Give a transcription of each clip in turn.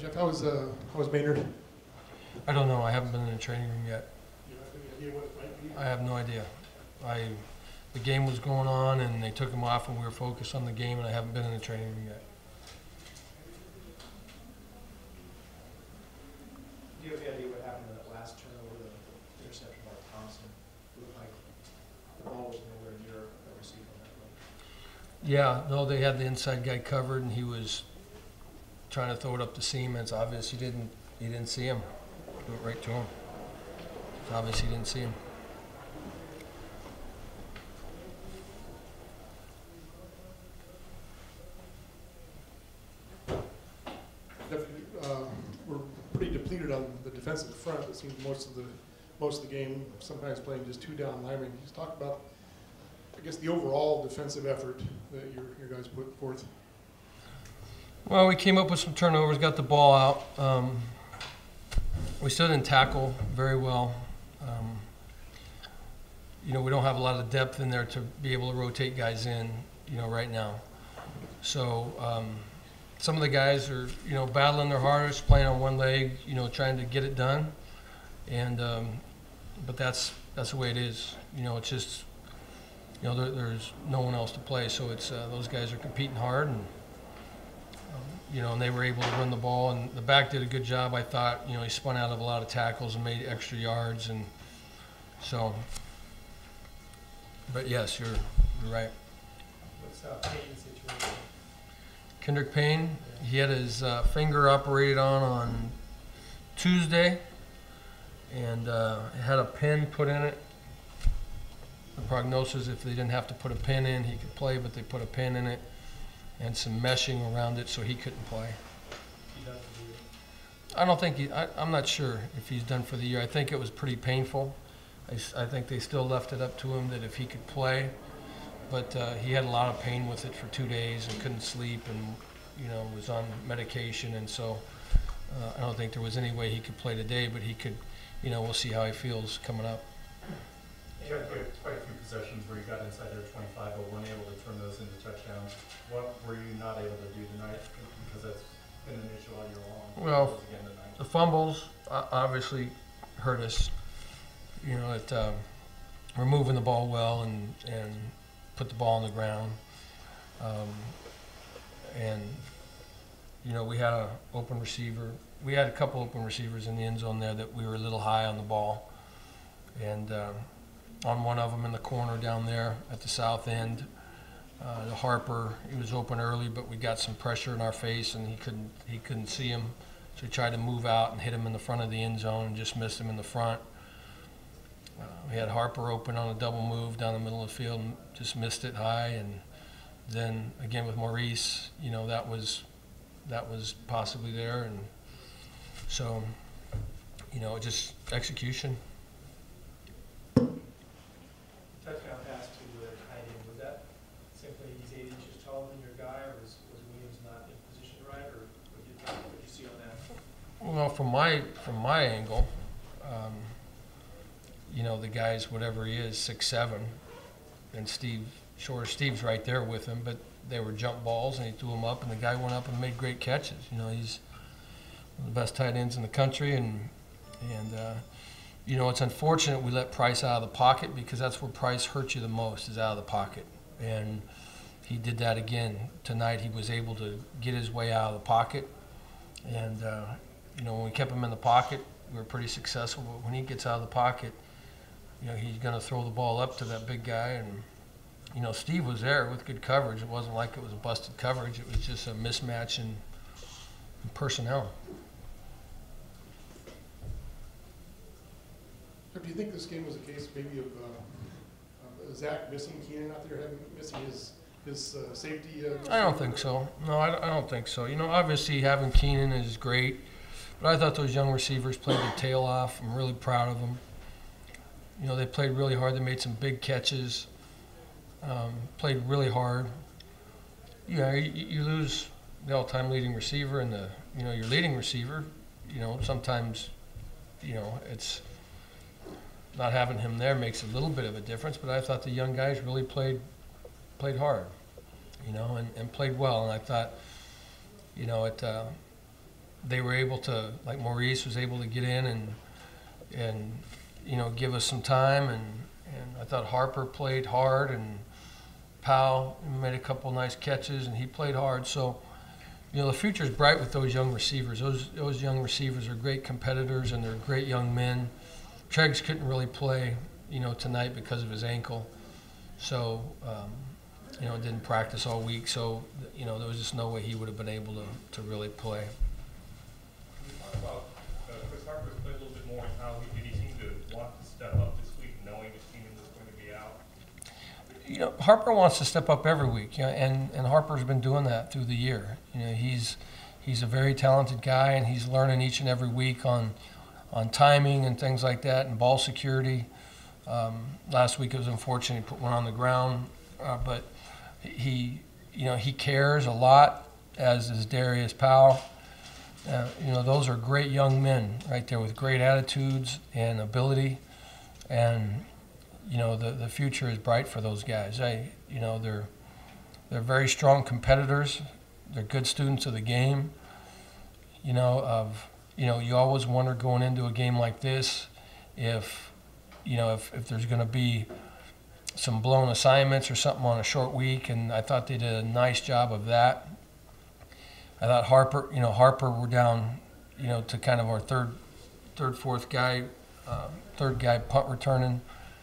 Jeff, how was Maynard? I don't know. I haven't been in the training room yet. Do you have any idea what it might be? I have no idea. The game was going on, and they took him off, and we were focused on the game, and I haven't been in the training room yet. Do you have any idea what happened to that last turnover, the interception by Thompson? It looked like the ball was nowhere near the receiver on that play. Yeah, no, they had the inside guy covered, and he was trying to throw it up the seam. It's obvious he didn't see him. Do it right to him. It's obvious he didn't see him. We're pretty depleted on the defensive front. It seems most of the game, sometimes playing just two down linemen. Can you just talk about, I guess, the overall defensive effort that your guys put forth? Well, we came up with some turnovers, got the ball out. We still didn't tackle very well. We don't have a lot of depth in there to be able to rotate guys in, right now. So some of the guys are, battling their hardest, playing on one leg, trying to get it done. And but that's the way it is. It's just, there's no one else to play, so it's those guys are competing hard, and and they were able to run the ball, and the back did a good job. I thought, he spun out of a lot of tackles and made extra yards, and so. But yes, you're right. What's Payton's situation? Kendrick Payne, he had his finger operated on Tuesday, and had a pin put in it. The prognosis, if they didn't have to put a pin in, he could play, but they put a pin in it and some meshing around it, so he couldn't play. I don't think I'm not sure if he's done for the year. I think it was pretty painful. I think they still left it up to him that if he could play, but he had a lot of pain with it for 2 days and couldn't sleep, and was on medication, and so I don't think there was any way he could play today, but he could. We'll see how he feels coming up. You had quite a few possessions where you got inside their 25, but weren't able to turn those into touchdowns. What were you not able to do tonight? Because that's been an issue all year long. Well, the fumbles obviously hurt us. We're moving the ball well and put the ball on the ground. We had an open receiver. We had a couple open receivers in the end zone there that we were a little high on the ball. And on one of them in the corner down there at the south end, the Harper, he was open early, but we got some pressure in our face, and he couldn't see him. So we tried to move out and hit him in the front of the end zone and just missed him in the front. We had Harper open on a double move down the middle of the field and just missed it high. And then again with Maurice, that was possibly there. And so, just execution. Touchdown pass to the tight end, was that simply he's 8 inches taller than your guy, or was Williams not in position right, or what did you see on that? Well, from my angle, the guy's whatever he is, 6'7", and Steve's right there with him, but they were jump balls, and he threw them up, and the guy went up and made great catches. He's one of the best tight ends in the country, and it's unfortunate we let Price out of the pocket, because that's where Price hurts you the most, is out of the pocket. And he did that again. Tonight he was able to get his way out of the pocket. And, when we kept him in the pocket, we were pretty successful. But when he gets out of the pocket, he's going to throw the ball up to that big guy. And, Steve was there with good coverage. It wasn't like it was a busted coverage. It was just a mismatch in personnel. Do you think this game was a case maybe of Zach missing Keenan out there, missing his safety? I don't think so. No, I don't think so. Obviously having Keenan is great, but I thought those young receivers played their tail off. I'm really proud of them. They played really hard. They made some big catches. Played really hard. You lose the all-time leading receiver and your leading receiver. Sometimes, it's not having him there makes a little bit of a difference. But I thought the young guys really played hard, and played well. And I thought, they were able to, like Maurice was able to get in and give us some time, and I thought Harper played hard, and Powell made a couple nice catches, and he played hard. So, the future's bright with those young receivers. Those young receivers are great competitors, and they're great young men. Treggs couldn't really play, tonight because of his ankle. So, didn't practice all week. So, there was just no way he would have been able to really play. Talk about Chris Harper's played a little bit more, and how did he seem to want to step up this week, knowing his team was going to be out? Harper wants to step up every week, and Harper's been doing that through the year. He's a very talented guy, and he's learning each and every week on timing and things like that, and ball security. Last week it was unfortunate he put one on the ground, but he cares a lot, as is Darius Powell. Those are great young men right there with great attitudes and ability, and the future is bright for those guys. They're very strong competitors. They're good students of the game. You always wonder going into a game like this if there's going to be some blown assignments or something on a short week, and I thought they did a nice job of that. I thought Harper were down, to kind of our fourth guy punt returning,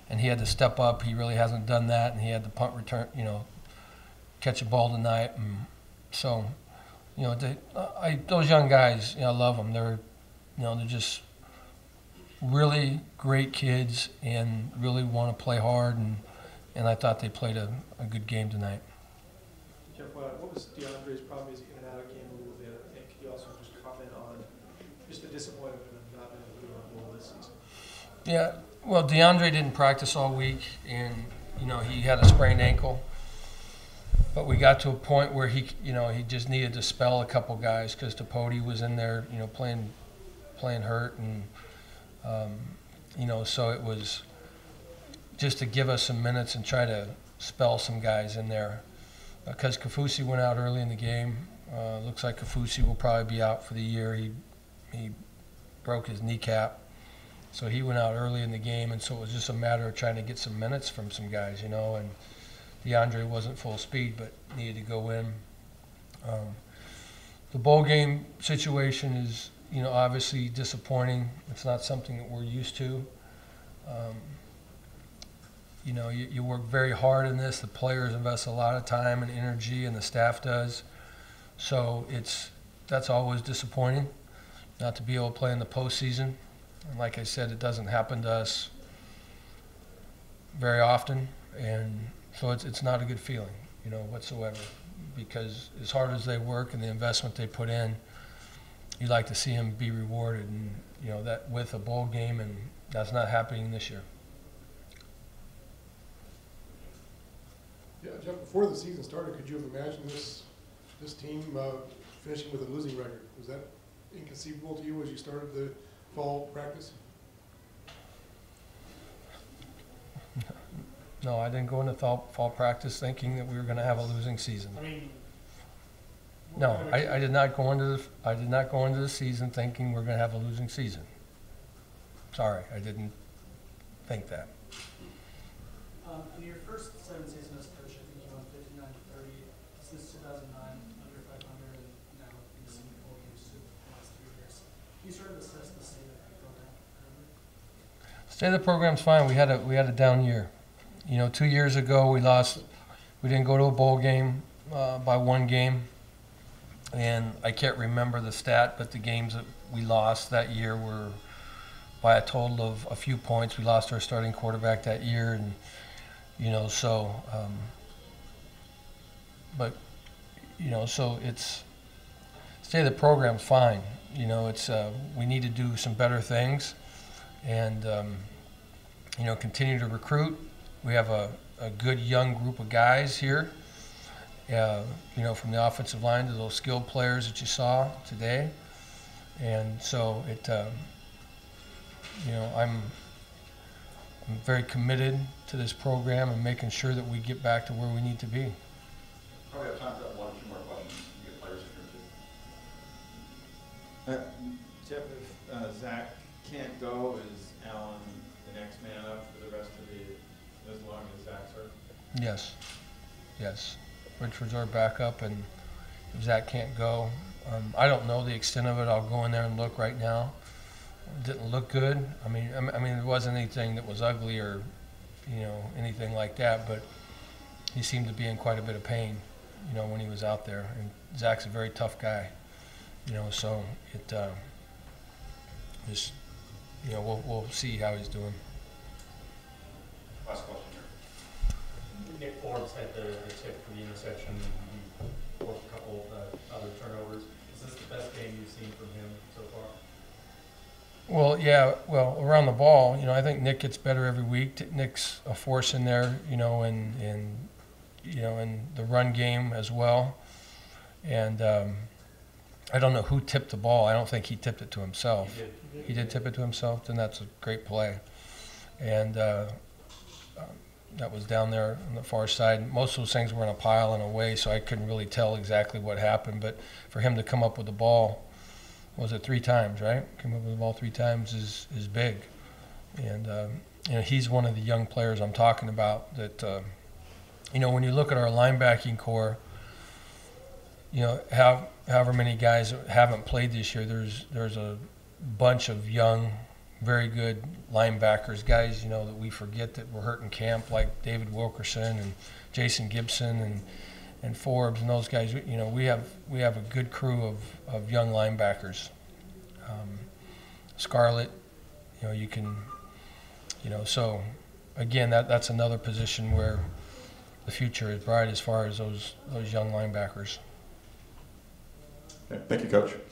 and he had to step up. He really hasn't done that, and he had to punt return, catch a ball tonight. And so, those young guys, I love them. They're just really great kids and really want to play hard, and I thought they played a good game tonight. Jeff, what was DeAndre's problem? Is he in and out of game a little bit? And could you also just comment on just the disappointment of not being able to do a goal this season? Yeah, well, DeAndre didn't practice all week, and he had a sprained ankle. But we got to a point where he just needed to spell a couple guys because Tedford was in there, playing hurt, and so it was just to give us some minutes and try to spell some guys in there. Because Kafusi went out early in the game. Looks like Kafusi will probably be out for the year. He broke his kneecap, so he went out early in the game, and so it was just a matter of trying to get some minutes from some guys, and DeAndre wasn't full speed, but needed to go in. The bowl game situation is, obviously disappointing. It's not something that we're used to. You work very hard in this. The players invest a lot of time and energy, and the staff does. So that's always disappointing, not to be able to play in the postseason. And like I said, it doesn't happen to us very often, and so it's not a good feeling, whatsoever. Because as hard as they work and the investment they put in, you'd like to see them be rewarded, and that with a bowl game, and that's not happening this year. Yeah, Jeff, before the season started, could you have imagined this team finishing with a losing record? Was that inconceivable to you as you started the fall practice? No, I didn't go into fall practice thinking that we were going to have a losing season. I mean, no, I did not go into the season thinking we're going to have a losing season. Sorry, I didn't think that. In your first 7 seasons as coach, I think you won 59-30. Since 2009, under 500, and now in the senior bowl games the last 3 years. Can you sort of assess the state of the program? State of the program's fine. We had a down year. 2 years ago we lost. We didn't go to a bowl game by 1 game, and I can't remember the stat, but the games that we lost that year were by a total of a few points. We lost our starting quarterback that year, and so it's state of the program's fine. It's we need to do some better things, and continue to recruit. We have a good young group of guys here, from the offensive line to those skilled players that you saw today. And so I'm very committed to this program and making sure that we get back to where we need to be. Probably have time for 1 or 2 more questions. You get players if you're Jeff, if Zach can't go, is Allen the next man up for the rest of the, as long as Zach's hurt? Yes, yes. Richard's our backup, and if Zach can't go, I don't know the extent of it. I'll go in there and look right now. It didn't look good. I mean, it wasn't anything that was ugly or, you know, anything like that, but he seemed to be in quite a bit of pain, you know, when he was out there. And Zach's a very tough guy, you know, so it just, you know, we'll see how he's doing. Last question here. Nick Forbes had the tip for the interception, and he forced a couple of other turnovers. Is this the best game you've seen from him so far? Well, yeah, well, around the ball, you know, I think Nick gets better every week. Nick's a force in there, you know, and you know, in the run game as well. And I don't know who tipped the ball. I don't think he tipped it to himself. He did tip it to himself, then that's a great play. And that was down there on the far side. Most of those things were in a pile and away, so I couldn't really tell exactly what happened. But for him to come up with the ball, was it 3 times, right? Came up with the ball 3 times is big. And you know, he's one of the young players I'm talking about that, you know, when you look at our linebacking core, you know, however many guys haven't played this year, there's a bunch of young, very good linebackers, guys, you know, that we forget that were hurt in camp, like David Wilkerson and Jason Gibson and Forbes and those guys. You know, we have a good crew of young linebackers. Scarlett, you know, you can, you know, so again, that's another position where the future is bright as far as those young linebackers. Okay. Thank you, Coach. Thank you.